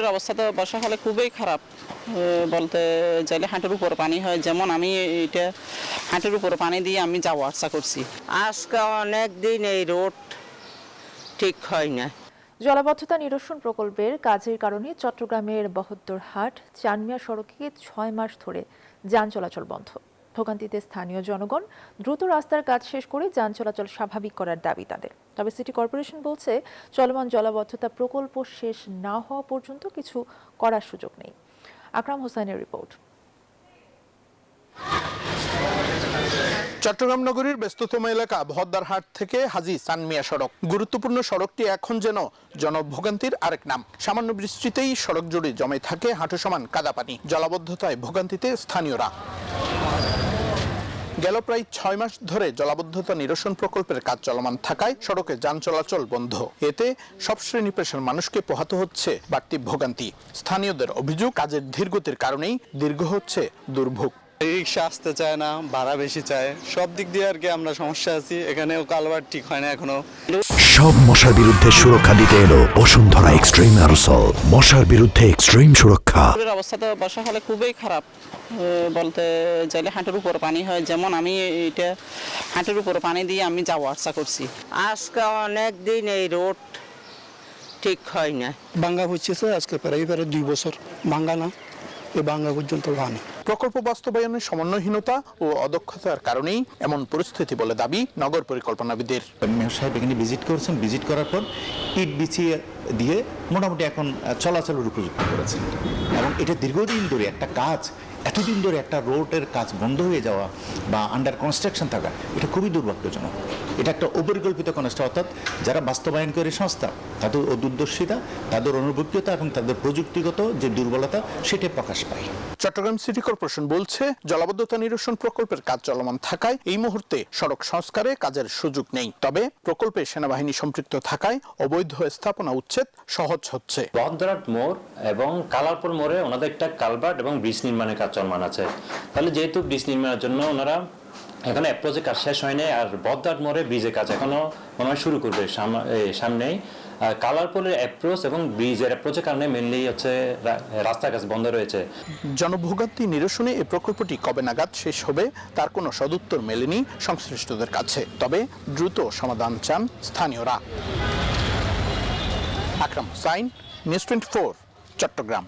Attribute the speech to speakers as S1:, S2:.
S1: রোডের অবস্থা তো বর্ষাকালে খুবই খারাপ বলতে চাইলে হাঁটুর উপর পানি হয়, যেমন আমি এটা হাঁটুর উপর পানি দিয়ে আমি যাওয়া আসা করছি।
S2: আজকে অনেক দিন এই রোড ঠিক হয় না।
S3: জলাবদ্ধতা নিরসন প্রকল্পের কাজের কারণে চট্টগ্রামের বহদ্দরহাট চানমিয়া সড়কে 6 মাস ধরে যান চলাচল বন্ধ। ভোগান্তিতে স্থানীয় জনগণ দ্রুত রাস্তার কাজ শেষ করে যান চলাচল স্বাভাবিক করার দাবি তাদের। তবে সিটি কর্পোরেশন বলছে, চলমান জলাবদ্ধতা প্রকল্প শেষ না হওয়া পর্যন্ত কিছু করার সুযোগ নেই। আকরাম হোসেনের রিপোর্ট।
S4: চট্টগ্রাম নগরীর ব্যস্ততম এলাকা বহদ্দারহাট থেকে হাজী চানমিয়া সড়ক। গুরুত্বপূর্ণ সড়কটি এখন যেন জনভোগান্তির আরেক নাম। সামান্য বৃষ্টিতেই সড়ক জুড়ে জমে থাকে হাঁটু সমান কাদা পানি। জলাবদ্ধতায় ভোগান্তিতে স্থানীয়রা। গেল প্রায় 6 মাস ধরে জলাবদ্ধতা নিরসন প্রকল্পের কাজ চলমান থাকায় সড়কে যান চলাচল বন্ধ। এতে সব শ্রেণী পেশার মানুষকে পোহাতে হচ্ছে বাড়তি ভোগান্তি। স্থানীয়দের অভিযোগ, কাজের ধীরগতির কারণেই দীর্ঘ হচ্ছে দুর্ভোগ।
S5: রিক্সা আসতে চায় না, ভাড়া বেশি চায়, সব দিক দিয়ে আর কি আমরা সমস্যা আছি। এখানেও কালভার্ট ঠিক হয় না এখনো।
S6: সব মশার বিরুদ্ধে সুরক্ষা দিতে এলো বসুন্ধরা এক্সট্রিম অ্যারোসল। মশার বিরুদ্ধে এক্সট্রিম সুরক্ষা।
S1: রোডের অবস্থা তো বর্ষাকালে খুবই খারাপ বলতে চাইলে হাঁটুর উপর পানি হয়, যেমন আমি এটা হাঁটুর উপর পানি দিয়ে আমি যাওয়া আসা করছি।
S2: আজকে অনেক দিন এই রোড ঠিক হয় না।
S7: ভাঙ্গা হচ্ছে আজকে প্রায় 2 বছর ভাঙ্গা না, এই ভাঙ্গা পর্যন্ত ভাঙে।
S4: প্রকল্প বাস্তবায়নের সমন্বয়হীনতা ও অদক্ষতার কারণেই এমন পরিস্থিতি বলে দাবি নগর পরিকল্পনাবিদের।
S8: মেয়র সাহেব এখানে ভিজিট করেছেন, ভিজিট করার পর ইট বিছিয়ে দিয়ে মোটামুটি এখন চলাচলের উপযুক্ত করেছেন। এবং এটা দীর্ঘদিন ধরে একটা কাজ, এতদিন ধরে একটা রোডের কাজ বন্ধ হয়ে যাওয়া বা আন্ডার কনস্ট্রাকশন থাকা, এটা খুবই দুর্ভাগ্যজনক। এটা একটা অপরিকল্পিত কনস্ট্রাকশন, অর্থাৎ যারা বাস্তবায়নকারী সংস্থা তাদের অদূরদর্শিতা, তাদের অনুভবজ্ঞতা এবং তাদের প্রযুক্তিগত যে দুর্বলতা সেটা প্রকাশ পায়।
S4: চট্টগ্রাম সিটি কর্পোরেশন বলছে, জলাবদ্ধতা নিরসন প্রকল্পের কাজ চলমান থাকায় এই মুহূর্তে সড়ক সংস্কারে কাজের সুযোগ নেই। তবে প্রকল্পে সেনাবাহিনী সম্পৃক্ত থাকায় অবৈধ স্থাপনা উচ্ছেদ সহজ হচ্ছে।
S9: বহদ্দরহাট মোড় এবং কালারপুর মোড়ে ওনাদের একটা কালভার্ট এবং ব্রিজ নির্মাণের কাজ চলমান আছে। তাহলে যেহেতু ব্রিজ নির্মাণের জন্য ওনারা এখনো অ্যাপ্রোচের কাজ শেষ হয়নি, আর বহদ্দরহাট মোড়ে ব্রিজের কাজ এখনো মনে হয় শুরু করবে সামনেই। কালারপুরের অ্যাপ্রোচ এবং ব্রিজের অ্যাপ্রোচের কারণে মেনলি হচ্ছে রাস্তার কাজ বন্ধ রয়েছে।
S4: জনভোগান্তি নিরসনে এই প্রকল্পটি কবে নাগাদ শেষ হবে তার কোনো সদুত্তর মেলেনি সংশ্লিষ্টদের কাছে। তবে দ্রুত সমাধান চান স্থানীয়রা। আকরাম হোসাইন, নিউজ 24, চট্টগ্রাম।